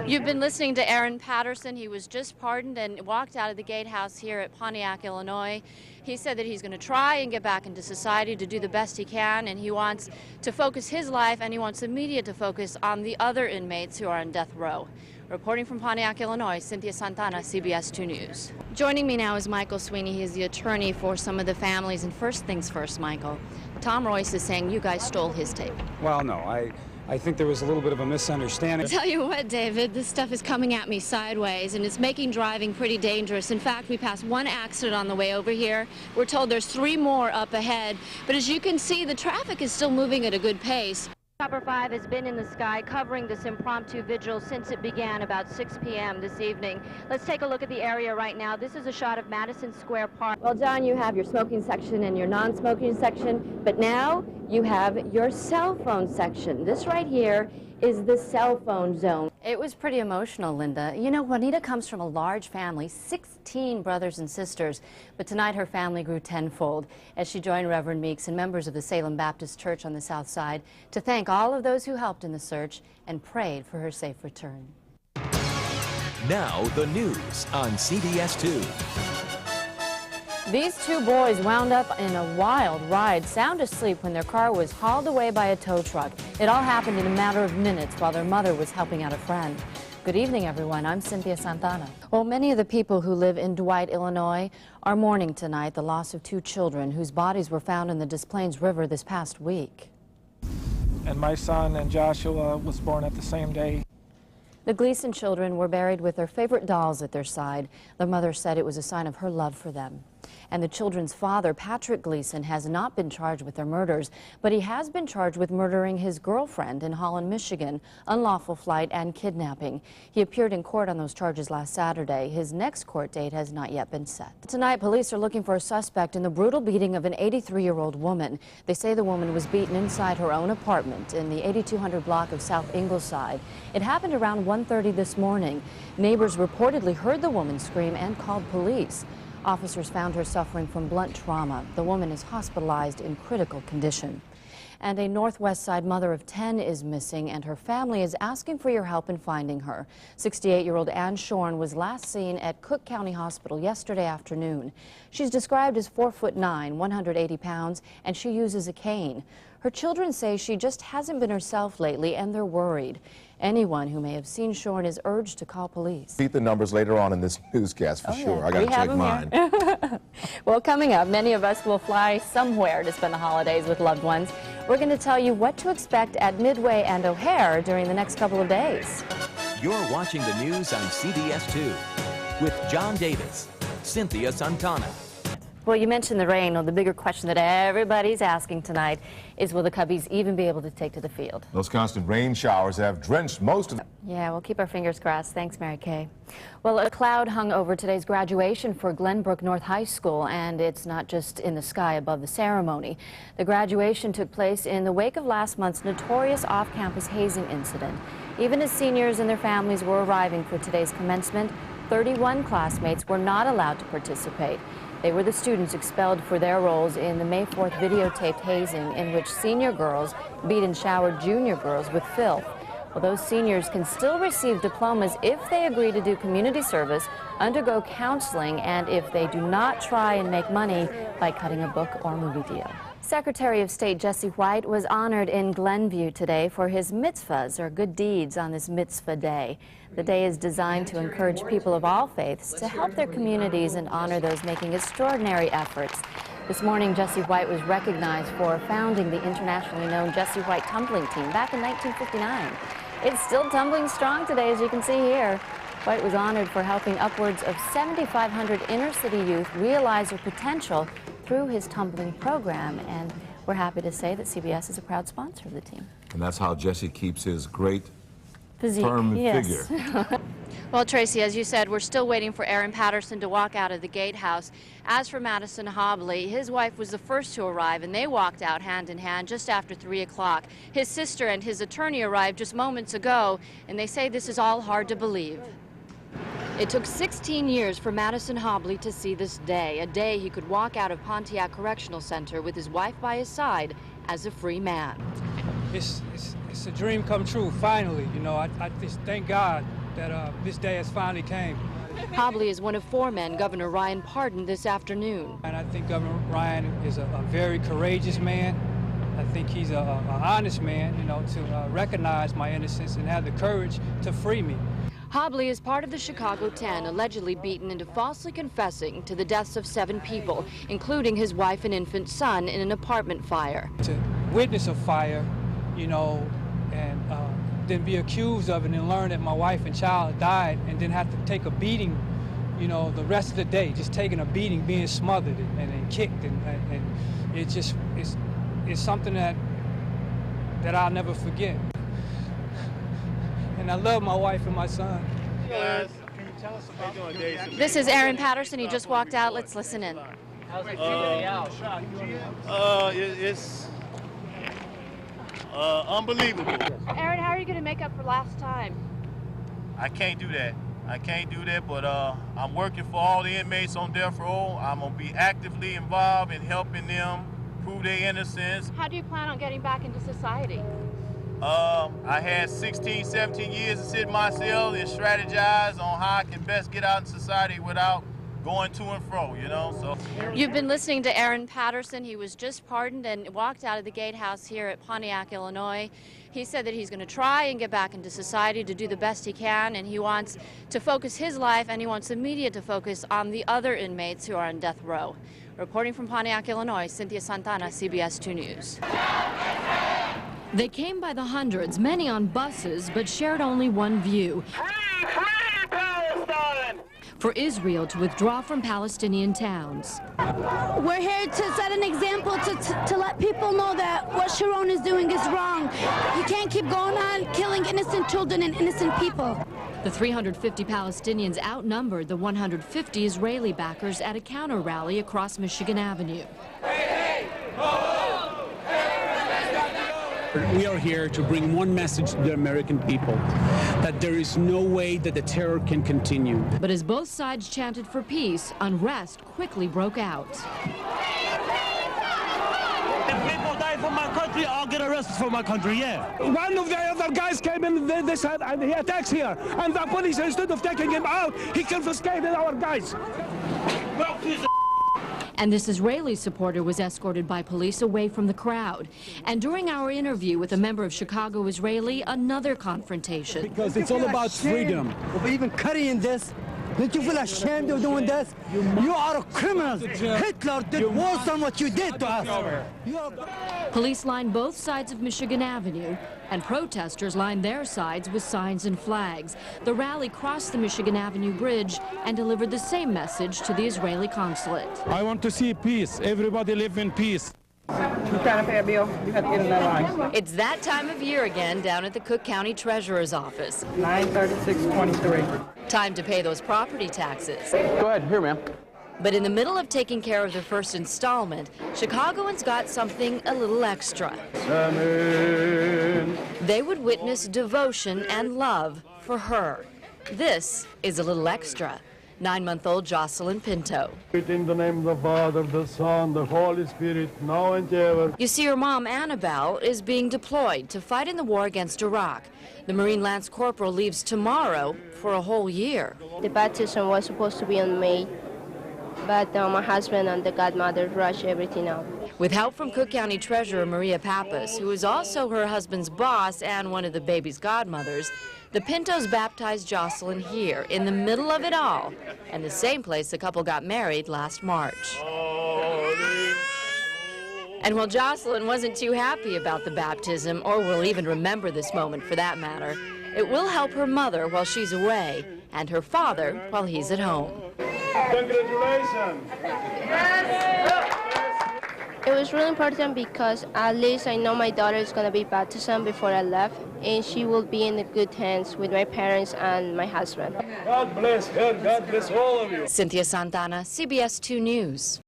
You've been listening to Aaron Patterson. He was just pardoned and walked out of the gatehouse here at Pontiac, Illinois. He said that he's going to try and get back into society to do the best he can, and he wants to focus his life and he wants the media to focus on the other inmates who are on death row. Reporting from Pontiac, Illinois, Cynthia Santana, CBS 2 News. Joining me now is Michael Sweeney. He is the attorney for some of the families. And first things first, Michael, Tom Royce is saying you guys stole his tape. Well, no, I think there was a little bit of a misunderstanding. I'll tell you what, David, this stuff is coming at me sideways, and it's making driving pretty dangerous. In fact, we passed one accident on the way over here. We're told there's 3 more up ahead. But as you can see, the traffic is still moving at a good pace. Chopper 5 has been in the sky covering this impromptu vigil since it began about 6 p.m. this evening. Let's take a look at the area right now. This is a shot of Madison Square Park. Well, John, you have your smoking section and your non-smoking section, but now you have your cell phone section. This right here is the cell phone zone. It was pretty emotional, Linda. You know, Juanita comes from a large family, 16 brothers and sisters, but tonight her family grew tenfold as she joined Reverend Meeks and members of the Salem Baptist Church on the South Side to thank all of those who helped in the search and prayed for her safe return. Now the news on CBS 2. These 2 boys wound up in a wild ride, sound asleep when their car was hauled away by a tow truck. It all happened in a matter of minutes while their mother was helping out a friend. Good evening, everyone. I'm Cynthia Santana. Well, many of the people who live in Dwight, Illinois, are mourning tonight the loss of 2 children whose bodies were found in the Des Plaines River this past week. And my son and Joshua was born at the same day. The Gleason children were buried with their favorite dolls at their side. Their mother said it was a sign of her love for them. And the children's father, Patrick Gleason, has not been charged with their murders, but he has been charged with murdering his girlfriend in Holland, Michigan, unlawful flight, and kidnapping. He appeared in court on those charges last Saturday. His next court date has not yet been set. Tonight, police are looking for a suspect in the brutal beating of an 83-year-old woman. They say the woman was beaten inside her own apartment in the 8200 block of South Ingleside. It happened around 1:30 this morning. Neighbors reportedly heard the woman scream and called police. Officers found her suffering from blunt trauma. The woman is hospitalized in critical condition. And a Northwest Side mother of 10 is missing, and her family is asking for your help in finding her. 68-year-old Ann Shorn was last seen at Cook County Hospital yesterday afternoon. She's described as 4'9", 180 pounds, and she uses a cane. Her children say she just hasn't been herself lately, and they're worried. Anyone who may have seen Shorn is urged to call police. Beat the numbers later on in this newscast for sure. Yeah. I got to check mine. Well, coming up, many of us will fly somewhere to spend the holidays with loved ones. We're going to tell you what to expect at Midway and O'Hare during the next couple of days. You're watching the news on CBS 2 with John Davis, Cynthia Santana. Well, you mentioned the rain. Well, the bigger question that everybody's asking tonight is, will the Cubbies even be able to take to the field? Those constant rain showers have drenched most of them. Yeah, we'll keep our fingers crossed. Thanks, Mary Kay. Well, a cloud hung over today's graduation for Glenbrook North High School, and it's not just in the sky above the ceremony. The graduation took place in the wake of last month's notorious off-campus hazing incident. Even as seniors and their families were arriving for today's commencement, 31 classmates were not allowed to participate. They were the students expelled for their roles in the May 4th videotaped hazing in which senior girls beat and showered junior girls with filth. Well, those seniors can still receive diplomas if they agree to do community service, undergo counseling, and if they do not try and make money by cutting a book or movie deal. Secretary of State Jesse White was honored in Glenview today for his mitzvahs, or good deeds, on this mitzvah day. The day is designed to encourage people of all faiths to help their communities and honor those making extraordinary efforts. This morning, Jesse White was recognized for founding the internationally known Jesse White tumbling team back in 1959. It's still tumbling strong today, as you can see here. White was honored for helping upwards of 7,500 inner-city youth realize their potential through his tumbling program, and we're happy to say that CBS is a proud sponsor of the team. And that's how Jesse keeps his great physique, firm yes. figure. Well, Tracy, as you said, we're still waiting for Aaron Patterson to walk out of the gatehouse. As for Madison Hobley, his wife was the first to arrive, and they walked out hand in hand just after 3 o'clock. His sister and his attorney arrived just moments ago, and they say this is all hard to believe. It took 16 years for Madison Hobley to see this day, a day he could walk out of Pontiac Correctional Center with his wife by his side as a free man. It's It's a dream come true, finally. You know, I just thank God that this day has finally came. Hobley is one of 4 men Governor Ryan pardoned this afternoon. And I think Governor Ryan is a very courageous man. I think he's an honest man, you know, to recognize my innocence and have the courage to free me. Hobley is part of the Chicago 10, allegedly beaten into falsely confessing to the deaths of 7 people, including his wife and infant son, in an apartment fire. To witness a fire, you know, and then be accused of it and learn that my wife and child died, and then have to take a beating, you know, the rest of the day, just taking a beating, being smothered and kicked, and it just it's something that I'll never forget. And I love my wife and my son. Guys, can you tell us about doing days? This is Aaron Patterson. He just walked out. Let's listen in. How's it feeling out? It's unbelievable. Aaron, how are you going to make up for last time? I can't do that. I can't do that, but I'm working for all the inmates on death row. I'm going to be actively involved in helping them prove their innocence. How do you plan on getting back into society? I had 16, 17 years to sit in my cell and strategize on how I can best get out in society without going to and fro, you know. So You've been listening to Aaron Patterson. He was just pardoned and walked out of the gatehouse here at Pontiac, Illinois. He said that he's going to try and get back into society to do the best he can, and he wants to focus his life, and he wants the media to focus on the other inmates who are on death row. Reporting from Pontiac, Illinois, Cynthia Santana, CBS 2 News. They came by the hundreds, many on buses, but shared only one view. Free Palestine! For Israel to withdraw from Palestinian towns. We're here to set an example to let people know that what Sharon is doing is wrong. You can't keep going on killing innocent children and innocent people. The 350 Palestinians outnumbered the 150 Israeli backers at a counter rally across Michigan Avenue. We are here to bring one message to the American people, that there is no way that the terror can continue. But as both sides chanted for peace, unrest quickly broke out. If people die for my country, I'll get arrested for my country, yeah. One of the other guys came in this side and he attacks here. And the police, instead of taking him out, he confiscated our guys. Well, piece of And this Israeli supporter was escorted by police away from the crowd. And during our interview with a member of Chicago Israeli, another confrontation. Because it's all about freedom. Of even carrying this. Don't you feel ashamed of doing this? You are a criminal. Hitler did worse than what you did to us. Police lined both sides of Michigan Avenue, and protesters lined their sides with signs and flags. The rally crossed the Michigan Avenue Bridge and delivered the same message to the Israeli consulate. I want to see peace. Everybody live in peace. You're trying to pay a bill, you have to get in that line. It's that time of year again down at the Cook County Treasurer's office. 936.23. Time to pay those property taxes. Go ahead, here, ma'am. But in the middle of taking care of their first installment, Chicagoans got something a little extra. Amen. They would witness devotion and love for her. This is a little extra. 9-month-old Jocelyn Pinto. In the name of the Father, the Son, the Holy Spirit, now and ever. You see, her mom, Annabelle, is being deployed to fight in the war against Iraq. The Marine Lance Corporal leaves tomorrow for a whole year. The baptism was supposed to be in May, but my husband and the godmother rushed everything out. With help from Cook County Treasurer Maria Pappas, who is also her husband's boss and one of the baby's godmothers, the Pintos baptized Jocelyn here, in the middle of it all, and the same place the couple got married last March. And while Jocelyn wasn't too happy about the baptism, or will even remember this moment for that matter, it will help her mother while she's away, and her father while he's at home. Congratulations. It was really important because at least I know my daughter is going to be baptized before I left, and she will be in the good hands with my parents and my husband. God bless her. God bless all of you. Cynthia Santana, CBS 2 News.